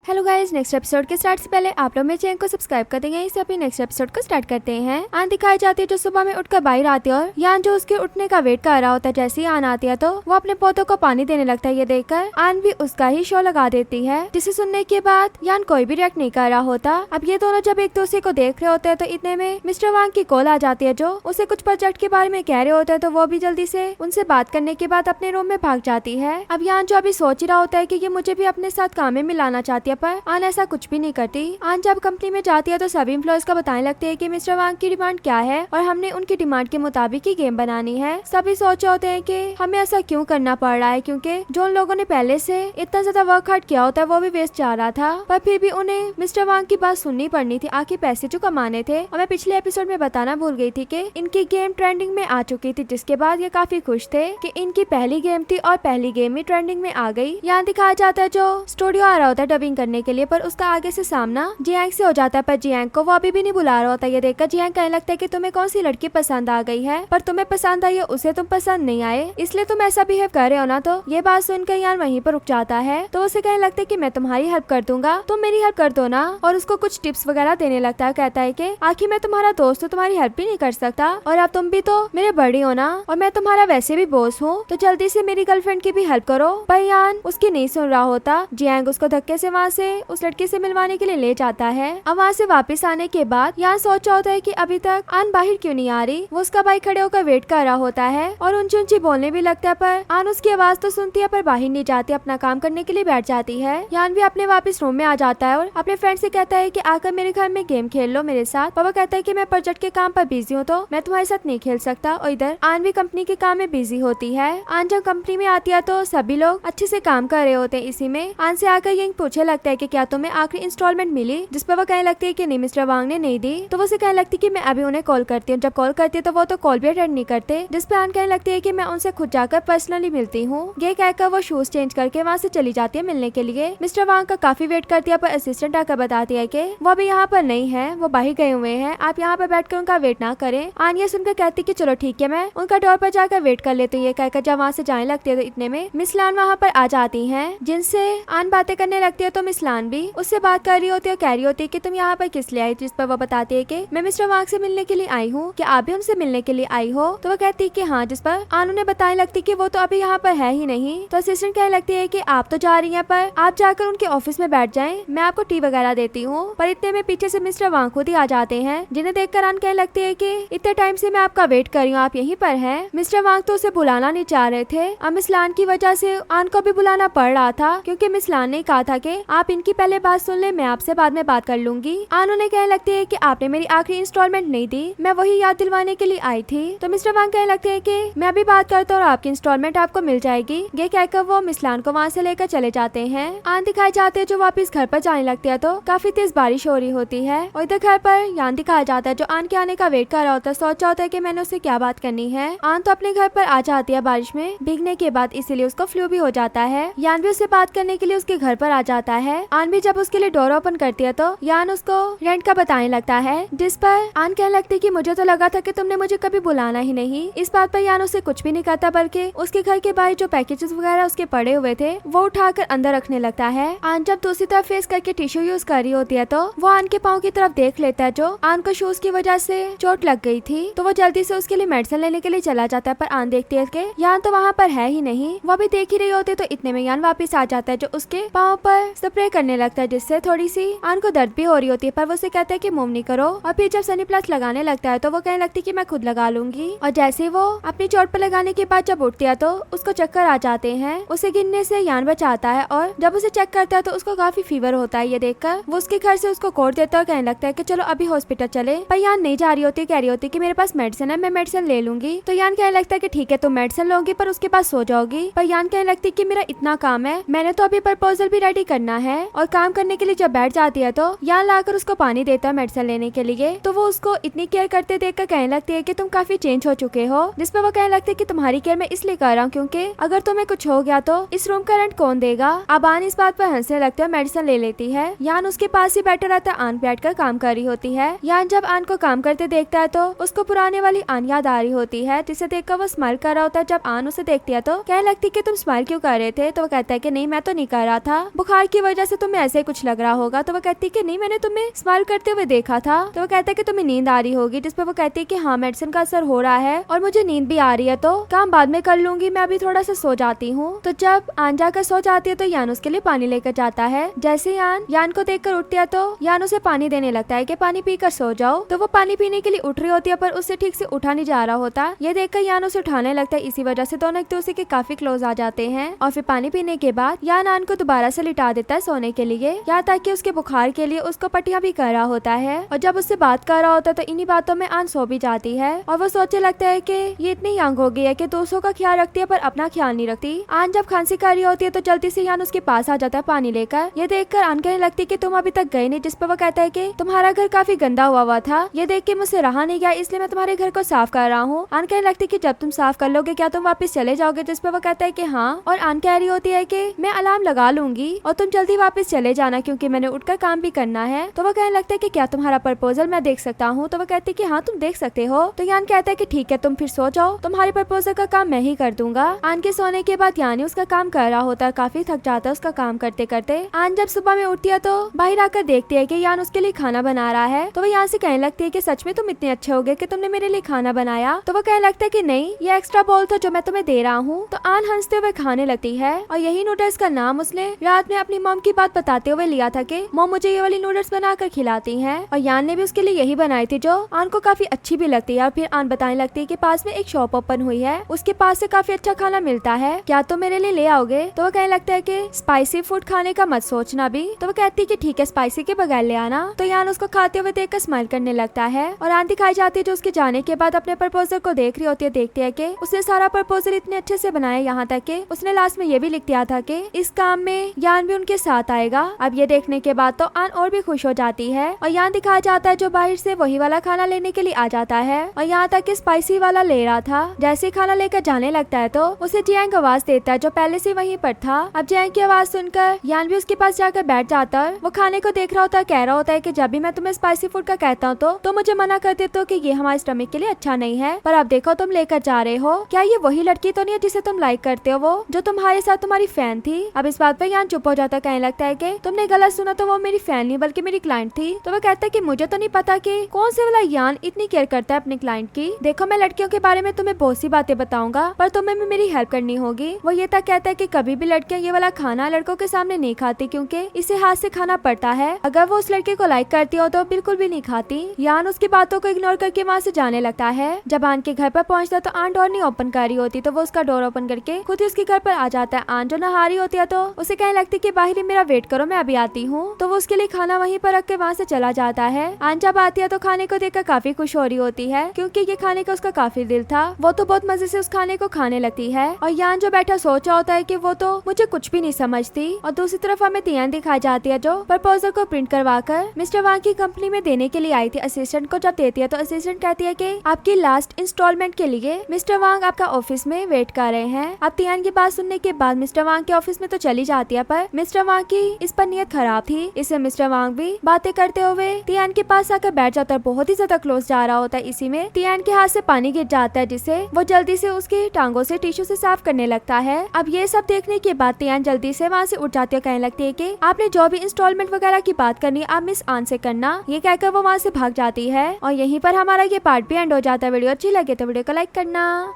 Hello guys, next episode के start से पहले आप लोग मेरे चैनल को सब्सक्राइब कर देंगे। इससे अपने नेक्स्ट एपिसोड को स्टार्ट करते हैं। आन दिखाई जाती है जो सुबह में उठकर बाहर आती है और यान जो उसके उठने का वेट कर रहा होता है। जैसे ही आन आती है तो वो अपने पौधों को पानी देने लगता है। ये देखकर आन भी उसका ही शो लगा देती है, जिसे सुनने के बाद यान कोई भी रिएक्ट नहीं कर रहा होता। अब ये दोनों जब एक दूसरे को देख रहे होते हैं तो इतने में मिस्टर वांग की कॉल आ जाती है, जो उसे कुछ प्रोजेक्ट के बारे में कह रहे होते हैं। तो वो भी जल्दी से उनसे बात करने के बाद अपने रूम में भाग जाती है। अब यान जो अभी सोच रहा होता है कि ये मुझे भी अपने साथ काम में मिलाना चाहती है, पर आन ऐसा कुछ भी नहीं करती। आन जब कंपनी में जाती है तो सभी एम्प्लॉयज का बताने लगते हैं कि मिस्टर वांग की डिमांड क्या है और हमने उनकी डिमांड के मुताबिक ही गेम बनानी है। सभी सोच रहे होते हैं कि हमें ऐसा क्यों करना पड़ रहा है, क्योंकि जो उन लोगों ने पहले से इतना ज्यादा वर्क हार्ड किया होता है वो भी वेस्ट जा रहा था। पर फिर भी उन्हें मिस्टर वांग की बात सुननी पड़नी थी, आखिर पैसे जो कमाने थे। और मैं पिछले एपिसोड में बताना भूल गई थी कि इनकी गेम ट्रेंडिंग में आ चुकी थी, जिसके बाद ये काफी खुश थे कि इनकी पहली गेम थी और पहली गेम ही ट्रेंडिंग में आ गई। यहाँ दिखाया जाता है जो स्टूडियो आ रहा होता है डबिंग करने के लिए, पर उसका आगे से सामना जियांग से हो जाता है। पर जियांग को वो अभी भी नहीं बुला रहा होता। ये देखकर जियांग कहने लगता है कि तुम्हें कौन सी लड़की पसंद आ गई है, पर तुम्हें पसंद आई है उसे तुम पसंद नहीं आए, इसलिए तुम ऐसा बिहेव कर रहे हो ना। तो ये बात सुनकर यार वहीं पर रुक जाता है। तो उसे कहने लगता है कि मैं तुम्हारी हेल्प कर दूंगा, तुम मेरी हेल्प कर दो ना। और उसको कुछ टिप्स वगैरह देने लगता है। कहता है कि आखिर मैं तुम्हारा दोस्त हूँ, तुम्हारी हेल्प भी नहीं कर सकता, और अब तुम भी तो मेरे बड़ी हो ना, और मैं तुम्हारा वैसे भी बॉस हूँ, तो जल्दी से मेरी गर्लफ्रेंड की भी हेल्प करो। पर यान उसकी नहीं सुन रहा होता। जियांग उसको धक्के से वहाँ से उस लड़की से मिलवाने के लिए ले जाता है। अब वहाँ से वापस आने के बाद यहाँ सोचा होता है कि अभी तक आन बाहर क्यों नहीं आ रही। वो उसका भाई खड़े होकर वेट कर रहा होता है और ऊंची ऊंची बोलने भी लगता है, पर आन उसकी आवाज तो सुनती है पर बाहर नहीं जाती, अपना काम करने के लिए बैठ जाती है। यान भी अपने वापस रूम में आ जाता है और अपने फ्रेंड से कहता है कि आकर मेरे घर में गेम खेल लो मेरे साथ। पापा कहता है कि मैं प्रोजेक्ट के काम पर बिजी हूँ तो मैं तुम्हारे साथ नहीं खेल सकता। और इधर आन भी कंपनी के काम में बिजी होती है। आन जब कंपनी में आती है तो सभी लोग अच्छे से काम कर रहे होते हैं। इसी में आन से आकर ये पूछे लगता है कि क्या तुम्हें आखिरी इंस्टॉलमेंट मिली, जिस पर वो कहने लगती है कि नहीं मिस्टर वांग ने नहीं दी। तो वो उसे कहने लगती है कि मैं अभी उन्हें कॉल करती हूँ। जब कॉल करती है तो वो तो कॉल भी अटेंड नहीं करते, जिस पे आन कहने लगती है कि मैं उनसे खुद जाकर पर्सनली मिलती हूँ। ये कहकर वो शूज चेंज करके वहाँ से चली जाती है मिलने के लिए। मिस्टर वांग का काफी वेट करती है, पर असिस्टेंट आकर बताती है कि वो अभी यहाँ पर नहीं है, वो बाहर गए हुए हैं, आप यहाँ पर बैठकर उनका वेट ना करें। आन ये सुनकर कहती कि चलो ठीक है, मैं उनका डोर पर जाकर वेट कर लेती हूँ। ये कहकर जब वहाँ से जाने लगती है तो इतने में मिस लान वहाँ पर आ जाती है, जिनसे आन बातें करने लगती है। तो मिस लान भी उससे बात कर रही होती है, कह रही होती है कि तुम यहाँ पर किस लिए आई, जिस पर वो बताती है कि मैं मिस्टर वांग से मिलने के लिए आई हूँ, क्या आप भी उनसे मिलने के लिए आई हो। तो वो कहती है कि हाँ, जिस पर आन उन्हें बताने लगती कि वो तो अभी यहाँ पर है ही नहीं। तो असिस्टेंट कहने लगती है कि आप तो जा रही हैं, पर आप जाकर उनके ऑफिस में बैठ जाएं, मैं आपको टी वगैरह देती हूँ। पर इतने में पीछे से मिस्टर वांग खुद ही आ जाते हैं, जिन्हें देखकर आन कहने लगती है कि इतने टाइम से मैं आपका वेट कर रही हूँ, आप यहीं पर हैं। मिस्टर वांग तो उसे बुलाना नहीं चाह रहे थे। अब मिस लान की वजह से आन को भी बुलाना पड़ रहा था, क्योंकि मिस लान ने कहा था कि आप इनकी पहले बात सुन ले, मैं आपसे बाद में बात कर लूंगी। आन उन्हें कहने लगती है कि आपने मेरी आखिरी इंस्टॉलमेंट नहीं दी, मैं वही याद दिलवाने के लिए आई थी। तो मिस्टर वांग कहने लगते हैं कि मैं अभी बात करता हूँ और आपकी इंस्टॉलमेंट आपको मिल जाएगी। ये कहकर वो मिस लान को वहाँ से लेकर चले जाते हैं। आन दिखाए जाते हैं जो वापस घर पर जाने लगती है तो काफी तेज बारिश हो रही होती है। और इधर घर पर यान दिखाया जाता है जो आन के आने का वेट कर रहा होता है। सोचा होता है कि मैंने उससे क्या बात करनी है। आन तो अपने घर पर आ जाती है बारिश में भीगने के बाद, इसीलिए उसको फ्लू भी हो जाता है। यान भी उससे बात करने के लिए उसके घर पर आ जाता है। आन भी जब उसके लिए डोर ओपन करती है तो यान उसको रेंट का बताने लगता है, जिस पर आन कहने लगती है कि मुझे तो लगा था कि तुमने मुझे कभी बुलाना ही नहीं। इस बात पर यान उसे कुछ भी नहीं कहता, बल्कि उसके घर के बाहर जो पैकेजेस वगैरह उसके पड़े हुए थे वो उठाकर अंदर रखने लगता है। आन जब दूसरी तरफ फेस करके टिश्यू यूज कर रही होती है तो वो आन के पाँव की तरफ देख लेता है, जो आन को शूज की वजह से चोट लग गई थी। तो वो जल्दी से उसके लिए मेडिसिन लेने के लिए चला जाता है, पर आन देखती है कि यान तो वहाँ पर है ही नहीं। वो भी देख ही रही होती है। तो इतने में यान वापस आ जाता है, जो उसके पाँव पर स्प्रे करने लगता है, जिससे थोड़ी सी आन को दर्द भी हो रही होती है। पर वो उसे कहता है कि मूव नहीं करो। और फिर जब सनी प्लस लगाने लगता है तो वो कहने लगती है कि मैं खुद लगा लूंगी। और जैसे ही वो अपनी चोट पर लगाने के बाद जब उठती है तो उसको चक्कर आ जाते हैं। उसे गिरने से यान बचाता है और जब उसे चेक करता है तो उसको काफी फीवर होता है। ये देखकर वो उसके घर से उसको कोड देता है और कहने लगता है कि चलो अभी हॉस्पिटल चले। पर यान नहीं जा रही होती, कह रही होती कि मेरे पास मेडिसिन है, मैं मेडिसिन ले लूंगी। तो यान कहने लगता है कि ठीक है तुम मेडिसिन लोगी, पर उसके पास सो जाओगी। पर यान कहने लगती है कि मेरा इतना काम है, मैंने तो अभी प्रपोजल भी रेडी करना है। और काम करने के लिए जब बैठ जाती है तो यान लाकर उसको पानी देता है मेडिसिन लेने के लिए। तो वो उसको इतनी केयर करते देखकर कहने लगती है कि तुम काफी चेंज हो चुके हो। जिस पर वो कहने लगती है कि तुम्हारी केयर मैं इसलिए कर रहा हूँ क्योंकि अगर तुम्हें कुछ हो गया तो इस रूम का रेंट कौन देगा। अब आन इस बात पर हंसने लगती है, मेडिसिन ले लेती है। यान उसके पास ही बैठा रहता है, आन बैठ कर काम कर रही होती है। यान जब आन को काम करते देखता है तो उसको पुराने वाली आन याद आ रही होती है, जिसे देखकर वो स्माइल कर रहा होता है। जब आन उसे देखती है तो कहने लगती है कि तुम स्माइल क्यों कर रहे थे। तो वो कहता है कि नहीं मैं तो नहीं कर रहा था, बुखार की वजह वजह से तुम्हें ऐसे ही कुछ लग रहा होगा। तो वो कहती कि नहीं, मैंने तुम्हें स्माइल करते हुए देखा था। तो वो कहता है कि तुम्हें नींद आ रही होगी, जिसपे वो कहती है कि हाँ, मेडिसिन का असर हो रहा है और मुझे नींद भी आ रही है, तो काम बाद में कर लूंगी, मैं अभी थोड़ा सा सो जाती हूँ। तो जब आन जाकर सो जाती है तो यान उसके लिए पानी लेकर जाता है। जैसे यान को देखकर उठती है तो यान उसे पानी देने लगता है कि पानी पीकर सो जाओ। तो वो पानी पीने के लिए उठ रही होती है पर उससे ठीक से उठा नहीं जा रहा होता। ये देखकर यान उसे उठाने लगता है। इसी वजह से दोनों एक दूसरे के काफी क्लोज आ जाते हैं और फिर पानी पीने के बाद यान आन को दोबारा से लिटा देता है सोने के लिए, यहाँ तक कि उसके बुखार के लिए उसको पट्टियां भी कर रहा होता है। और जब उससे बात कर रहा होता है तो इन्हीं बातों में आन सो भी जाती है और वो सोचने लगता है कि ये इतनी यंग हो गई है कि दूसरों का ख्याल रखती है पर अपना ख्याल नहीं रखती। आन जब खांसी कर रही होती है तो जल्दी से यान उसके पास आ जाता है पानी लेकर। ये देखकर आन कहने लगती है कि तुम अभी तक गए नहीं, जिस पर वो कहता है कि तुम्हारा घर काफी गंदा हुआ था, ये देख के मुझसे रहा नहीं गया, इसलिए मैं तुम्हारे घर को साफ कर रहा हूँ। आन कहने लगती है कि जब तुम साफ कर लोगे क्या तुम वापस चले जाओगे, जिस पर वो कहता है कि हाँ। और आन कह रही होती है कि मैं अलार्म लगा लूंगी और तुम जल्दी वापस चले जाना क्योंकि मैंने उठकर काम भी करना है। तो वो कहने लगता है कि क्या तुम्हारा प्रपोजल मैं देख सकता हूँ। तो वो कहती है कि हाँ, तुम देख सकते हो। तो यान कहता है कि ठीक है, तुम फिर सो जाओ, तुम्हारे प्रपोजल का काम मैं ही कर दूंगा। आन के सोने के बाद यानी उसका काम कर रहा होता है, काफी थक जाता है उसका काम करते करते। आन जब सुबह में उठती है तो बाहर आकर देखती है कि यान उसके लिए खाना बना रहा है। तो वो यहाँ से कहने लगती है कि सच में तुम इतने अच्छे हो गए कि तुमने मेरे लिए खाना बनाया। तो वो कहने लगता है कि नहीं, ये एक्स्ट्रा बोल था जो मैं तुम्हें दे रहा हूँ। तो आन हंसते हुए खाने लगती है और यही नूडल्स का नाम उसने रात में अपनी मॉम की बात बताते हुए लिया था कि मॉम मुझे ये वाली नूडल्स बनाकर खिलाती हैं। और यान ने भी उसके लिए यही बनाई थी जो आन को काफी अच्छी भी लगती है। और फिर आन बताने लगती है कि पास में एक शॉप ओपन हुई है, उसके पास से काफी अच्छा खाना मिलता है, क्या तुम मेरे लिए ले आओगे। तो वो कहने लगता है कि स्पाइसी फूड खाने का मत सोचना भी। तो वो कहती है कि ठीक है, स्पाइसी के बगैर ले आना। तो यान उसको खाते हुए देखकर स्माइल करने लगता है और आन दिखाई जाती है जो उसके जाने के बाद अपने प्रपोजल को देख रही होती है। देखती है कि उसने सारा प्रपोजल इतने अच्छे से बनाया, यहाँ तक कि उसने लास्ट में ये भी लिख दिया था कि इस काम में यान भी उनके साथ आएगा। अब ये देखने के बाद तो आन और भी खुश हो जाती है और यान दिखाया जाता है जो बाहर से वही वाला खाना लेने के लिए आ जाता है और यहाँ तक कि स्पाइसी वाला ले रहा था। जैसे खाना लेकर जाने लगता है तो उसे जियांग आवाज देता है जो पहले से वहीं पर था। अब जियांग की आवाज सुनकर यान भी उसके पास जाकर बैठ जाता है। वो खाने को देख रहा होता है, कह रहा होता है कि जब भी मैं तुम्हें स्पाइसी फूड का कहता हूँ तो मुझे मना कर देते हो कि ये हमारे स्टमक के लिए अच्छा नहीं है, पर अब देखो तुम लेकर जा रहे हो, क्या ये वही लड़की तो नहीं है जिसे तुम लाइक करते हो, वो जो तुम्हारे साथ तुम्हारी फैन थी। अब इस बात पर यान चुप हो जाता, कहने लगता है कि तुमने गलत सुना, तो वो मेरी फैन नहीं बल्कि मेरी क्लाइंट थी। तो वो कहता है कि मुझे तो नहीं पता कि कौन से वाला यान इतनी केयर करता है अपने क्लाइंट की। देखो मैं लड़कियों के बारे में तुम्हें बहुत सी बातें बताऊंगा पर तुम्हें भी मेरी हेल्प करनी होगी। वो ये तक कहता है कि कभी भी लड़कियां ये वाला खाना लड़कों के सामने नहीं खाती क्योंकि इसे हाथ से खाना पड़ता है। अगर वो उस लड़के को लाइक करती हो तो बिल्कुल भी नहीं खाती। यान उसकी बातों को इग्नोर करके वहाँ से जाने लगता है। जब आन के घर पर पहुंचता तो आन डोर नहीं ओपन कर रही होती, तो वो उसका डोर ओपन करके खुद ही उसके घर पर आ जाता है। आन जो नहा रही होती है तो उसे कहने लगती कि बाहर ही मेरा वेट करो, मैं अभी आती हूँ। तो वो उसके लिए खाना वहीं पर रख के वहाँ से चला जाता है। आन जब आती है तो खाने को देखकर काफी खुश हो रही होती है क्योंकि ये खाने का उसका काफी दिल था। वो तो बहुत मजे से उस खाने को खाने लगती है और यान जो बैठा सोच रहा होता है कि वो तो मुझे कुछ भी नहीं समझती। और दूसरी तरफ हमें तियान दिखाई जाती है जो प्रपोजल को प्रिंट करवा कर मिस्टर वांग की कंपनी में देने के लिए आई थी। असिस्टेंट को जब देती है तो असिस्टेंट कहती है कि आपकी लास्ट इंस्टॉलमेंट के लिए मिस्टर वांग आपका ऑफिस में वेट कर रहे हैं। अब तियान की बात सुनने के बाद मिस्टर वांग के ऑफिस में तो चली जाती है पर मिस्टर वांग की इस पर नियत खराब थी, इससे मिस्टर वांग भी बातें करते हुए तियान के पास आकर बैठ जाता है, बहुत ही ज्यादा क्लोज जा रहा होता है। इसी में तियान के हाथ से पानी गिर जाता है जिसे वो जल्दी से उसकी टांगों से टिश्यू से साफ करने लगता है। अब ये सब देखने के बाद तियान जल्दी से वहाँ से उठ जाती है, कहने लगती है कि आपने जो भी इंस्टॉलमेंट वगैरह की बात करनी है आप मिस आन से करना। ये कहकर वो वहाँ से भाग जाती है और यहीं पर हमारा ये पार्ट भी एंड हो जाता है। वीडियो अच्छी लगे तो वीडियो को लाइक करना।